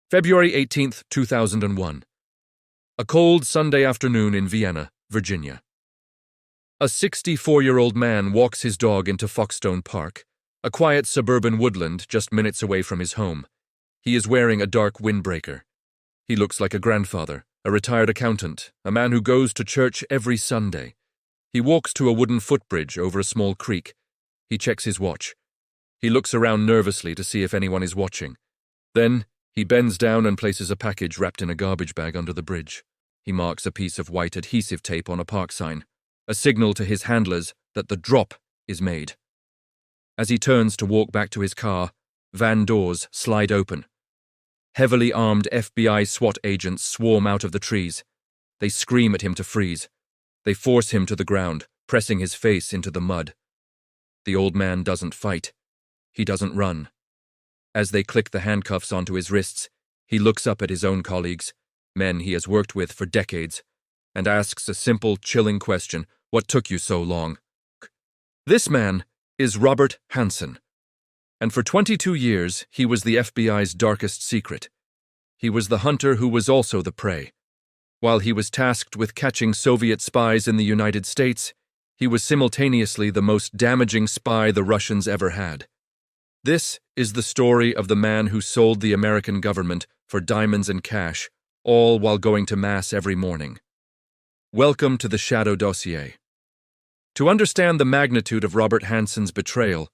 February 18, 2001. A cold Sunday afternoon in Vienna, Virginia. A 64-year-old man walks his dog into Foxstone Park, a quiet suburban woodland just minutes away from his home. He is wearing a dark windbreaker. He looks like a grandfather, a retired accountant, a man who goes to church every Sunday. He walks to a wooden footbridge over a small creek. He checks his watch. He looks around nervously to see if anyone is watching. Then, he bends down and places a package wrapped in a garbage bag under the bridge. He marks a piece of white adhesive tape on a park sign, a signal to his handlers that the drop is made. As he turns to walk back to his car, van doors slide open. Heavily armed FBI SWAT agents swarm out of the trees. They scream at him to freeze. They force him to the ground, pressing his face into the mud. The old man doesn't fight. He doesn't run. As they click the handcuffs onto his wrists, he looks up at his own colleagues, men he has worked with for decades, and asks a simple, chilling question: "What took you so long?" This man is Robert Hanssen, and for 22 years he was the FBI's darkest secret. He was the hunter who was also the prey. While he was tasked with catching Soviet spies in the United States, he was simultaneously the most damaging spy the Russians ever had. This is the story of the man who sold the American government for diamonds and cash, all while going to Mass every morning. Welcome to the Shadow Dossier. To understand the magnitude of Robert Hanssen's betrayal,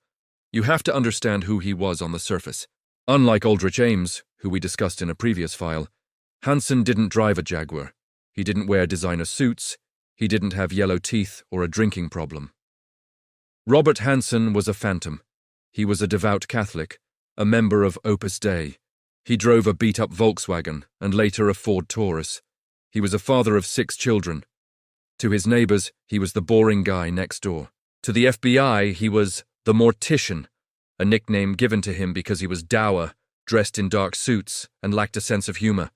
you have to understand who he was on the surface. Unlike Aldrich Ames, who we discussed in a previous file, Hanssen didn't drive a Jaguar. He didn't wear designer suits. He didn't have yellow teeth or a drinking problem. Robert Hanssen was a phantom. He was a devout Catholic, a member of Opus Dei. He drove a beat-up Volkswagen and later a Ford Taurus. He was a father of 6 children. To his neighbors, he was the boring guy next door. To the FBI, he was the Mortician, a nickname given to him because he was dour, dressed in dark suits, and lacked a sense of humor.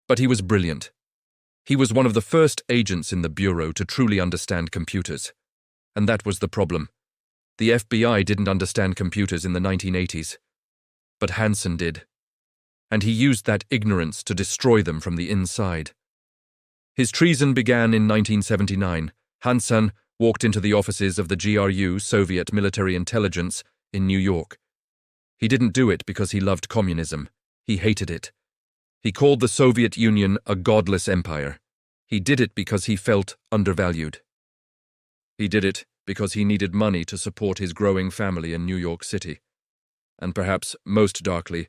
But he was brilliant. He was one of the first agents in the Bureau to truly understand computers. And that was the problem. The FBI didn't understand computers in the 1980s. But Hanssen did. And he used that ignorance to destroy them from the inside. His treason began in 1979. Hanssen walked into the offices of the GRU, Soviet Military Intelligence, in New York. He didn't do it because he loved communism. He hated it. He called the Soviet Union a godless empire. He did it because he felt undervalued. He did it because he needed money to support his growing family in New York City. And perhaps most darkly,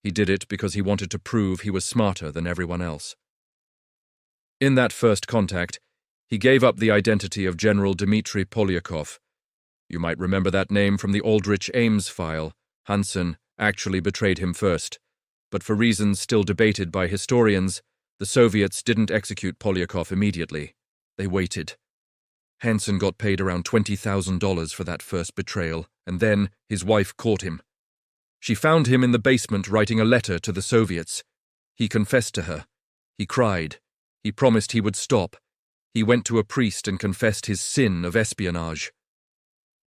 he did it because he wanted to prove he was smarter than everyone else. In that first contact, he gave up the identity of General Dmitry Polyakov. You might remember that name from the Aldrich Ames file. Hanssen actually betrayed him first, but for reasons still debated by historians, the Soviets didn't execute Polyakov immediately. They waited. Hanssen got paid around $20,000 for that first betrayal, and then his wife caught him. She found him in the basement writing a letter to the Soviets. He confessed to her. He cried. He promised he would stop. He went to a priest and confessed his sin of espionage.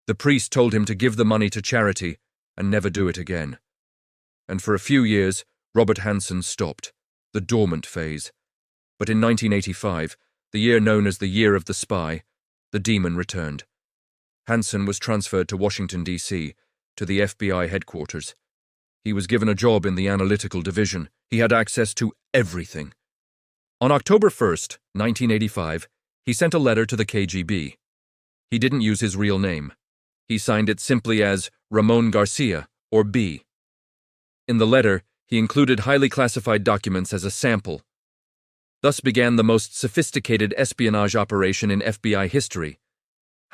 The priest told him to give the money to charity and never do it again. And for a few years, Robert Hanssen stopped, the dormant phase. But in 1985, the year known as the Year of the Spy, the demon returned. Hanssen was transferred to Washington, D.C., to the FBI headquarters. He was given a job in the analytical division. He had access to everything. On October 1st, 1985, he sent a letter to the KGB. He didn't use his real name. He signed it simply as Ramon Garcia, or B. In the letter, he included highly classified documents as a sample. Thus began the most sophisticated espionage operation in FBI history.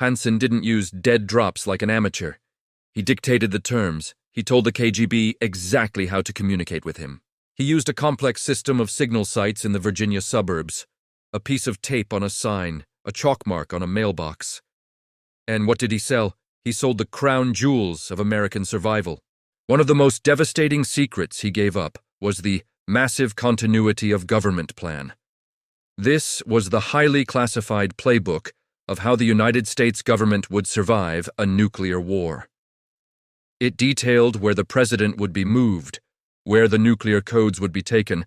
Hanssen didn't use dead drops like an amateur. He dictated the terms. He told the KGB exactly how to communicate with him. He used a complex system of signal sites in the Virginia suburbs, a piece of tape on a sign, a chalk mark on a mailbox. And what did he sell? He sold the crown jewels of American survival. One of the most devastating secrets he gave up was the massive continuity of government plan. This was the highly classified playbook of how the United States government would survive a nuclear war. It detailed where the president would be moved, where the nuclear codes would be taken,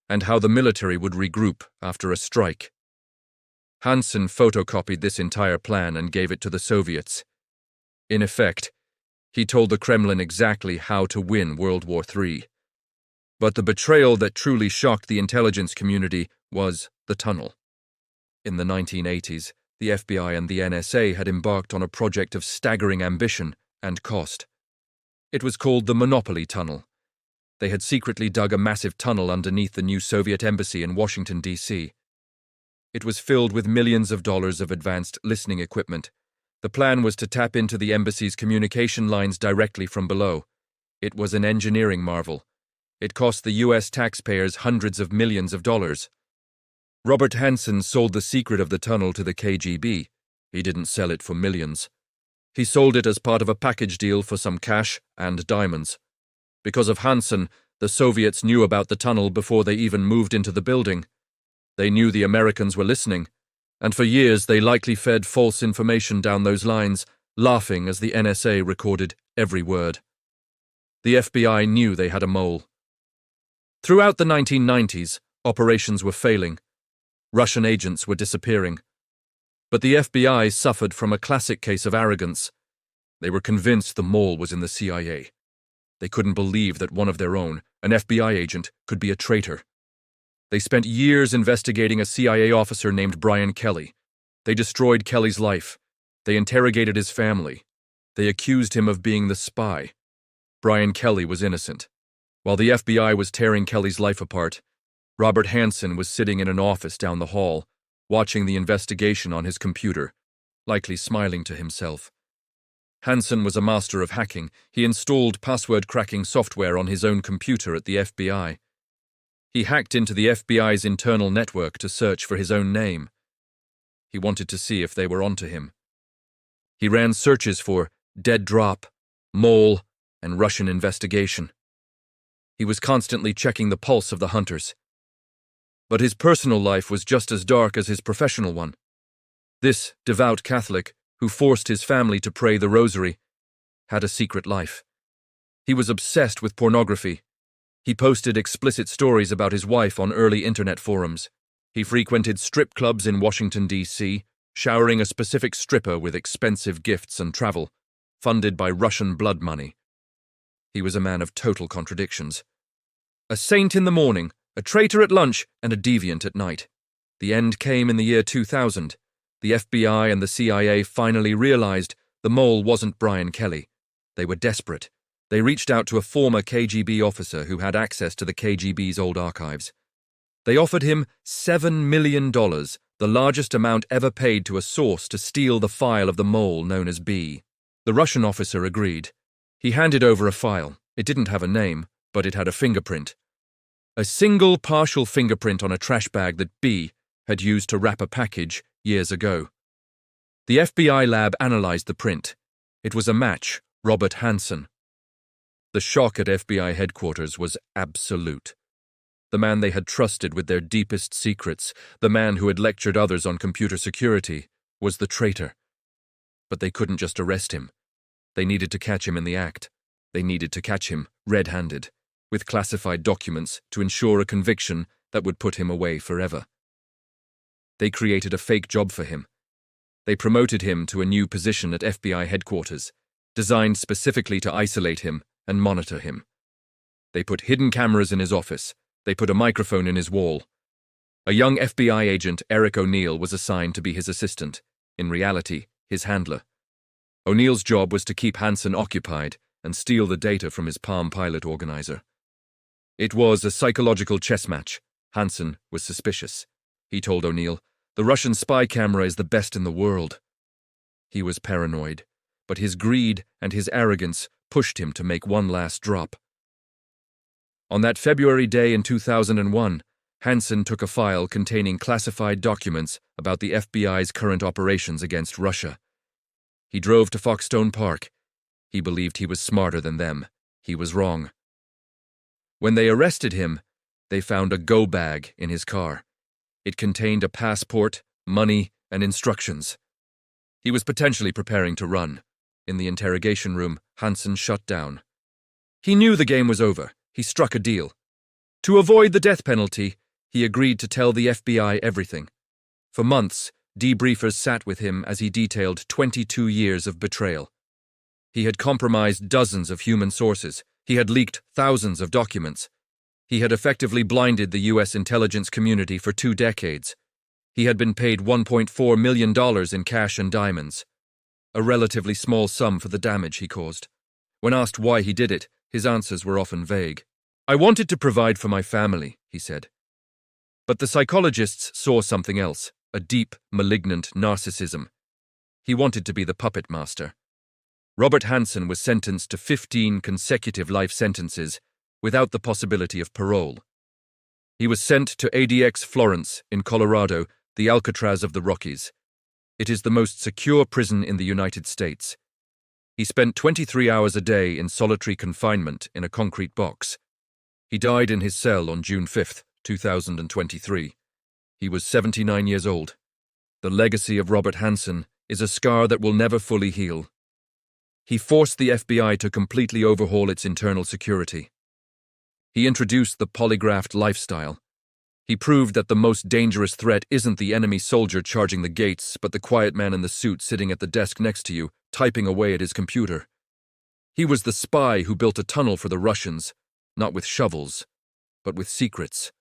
and how the military would regroup after a strike. Hanssen photocopied this entire plan and gave it to the Soviets. In effect, he told the Kremlin exactly how to win World War III. But the betrayal that truly shocked the intelligence community was the tunnel. In the 1980s, the FBI and the NSA had embarked on a project of staggering ambition and cost. It was called the Monopoly Tunnel. They had secretly dug a massive tunnel underneath the new Soviet embassy in Washington, D.C. It was filled with millions of dollars of advanced listening equipment. The plan was to tap into the embassy's communication lines directly from below. It was an engineering marvel. It cost the U.S. taxpayers hundreds of millions of dollars. Robert Hanssen sold the secret of the tunnel to the KGB. He didn't sell it for millions. He sold it as part of a package deal for some cash and diamonds. Because of Hanssen, the Soviets knew about the tunnel before they even moved into the building. They knew the Americans were listening, and for years they likely fed false information down those lines, laughing as the NSA recorded every word. The FBI knew they had a mole. Throughout the 1990s, operations were failing. Russian agents were disappearing. But the FBI suffered from a classic case of arrogance. They were convinced the mole was in the CIA. They couldn't believe that one of their own, an FBI agent, could be a traitor. They spent years investigating a CIA officer named Brian Kelly. They destroyed Kelly's life. They interrogated his family. They accused him of being the spy. Brian Kelly was innocent. While the FBI was tearing Kelly's life apart, Robert Hanssen was sitting in an office down the hall, watching the investigation on his computer, likely smiling to himself. Hanssen was a master of hacking. He installed password-cracking software on his own computer at the FBI. He hacked into the FBI's internal network to search for his own name. He wanted to see if they were onto him. He ran searches for dead drop, mole, and Russian investigation. He was constantly checking the pulse of the hunters. But his personal life was just as dark as his professional one. This devout Catholic, who forced his family to pray the rosary, had a secret life. He was obsessed with pornography. He posted explicit stories about his wife on early internet forums. He frequented strip clubs in Washington, D.C., showering a specific stripper with expensive gifts and travel, funded by Russian blood money. He was a man of total contradictions. A saint in the morning, a traitor at lunch, and a deviant at night. The end came in the year 2000. The FBI and the CIA finally realized the mole wasn't Brian Kelly. They were desperate. They reached out to a former KGB officer who had access to the KGB's old archives. They offered him $7 million, the largest amount ever paid to a source to steal the file of the mole known as B. The Russian officer agreed. He handed over a file. It didn't have a name, but it had a fingerprint. A single partial fingerprint on a trash bag that B had used to wrap a package years ago. The FBI lab analyzed the print. It was a match, Robert Hanssen. The shock at FBI headquarters was absolute. The man they had trusted with their deepest secrets, the man who had lectured others on computer security, was the traitor. But they couldn't just arrest him. They needed to catch him in the act. They needed to catch him red-handed, with classified documents to ensure a conviction that would put him away forever. They created a fake job for him. They promoted him to a new position at FBI headquarters, designed specifically to isolate him and monitor him. They put hidden cameras in his office. They put a microphone in his wall. A young FBI agent, Eric O'Neill, was assigned to be his assistant, in reality, his handler. O'Neill's job was to keep Hanssen occupied and steal the data from his Palm Pilot organizer. It was a psychological chess match. Hanssen was suspicious. He told O'Neill, "The Russian spy camera is the best in the world." He was paranoid, but his greed and his arrogance pushed him to make one last drop. On that February day in 2001, Hanssen took a file containing classified documents about the FBI's current operations against Russia. He drove to Foxstone Park. He believed he was smarter than them. He was wrong. When they arrested him, they found a go bag in his car. It contained a passport, money, and instructions. He was potentially preparing to run. In the interrogation room, Hanssen shut down. He knew the game was over. he struck a deal. To avoid the death penalty, he agreed to tell the FBI everything. For months, debriefers sat with him as he detailed 22 years of betrayal. He had compromised dozens of human sources. He had leaked thousands of documents. He had effectively blinded the U.S. intelligence community for 2 decades. He had been paid $1.4 million in cash and diamonds, a relatively small sum for the damage he caused. When asked why he did it, his answers were often vague. "I wanted to provide for my family," he said. But the psychologists saw something else, a deep, malignant narcissism. He wanted to be the puppet master. Robert Hanssen was sentenced to 15 consecutive life sentences without the possibility of parole. He was sent to ADX Florence in Colorado, the Alcatraz of the Rockies. It is the most secure prison in the United States. He spent 23 hours a day in solitary confinement in a concrete box. He died in his cell on June 5, 2023. He was 79 years old. The legacy of Robert Hanssen is a scar that will never fully heal. He forced the FBI to completely overhaul its internal security. He introduced the polygraphed lifestyle. He proved that the most dangerous threat isn't the enemy soldier charging the gates, but the quiet man in the suit sitting at the desk next to you, typing away at his computer. He was the spy who built a tunnel for the Russians, not with shovels, but with secrets.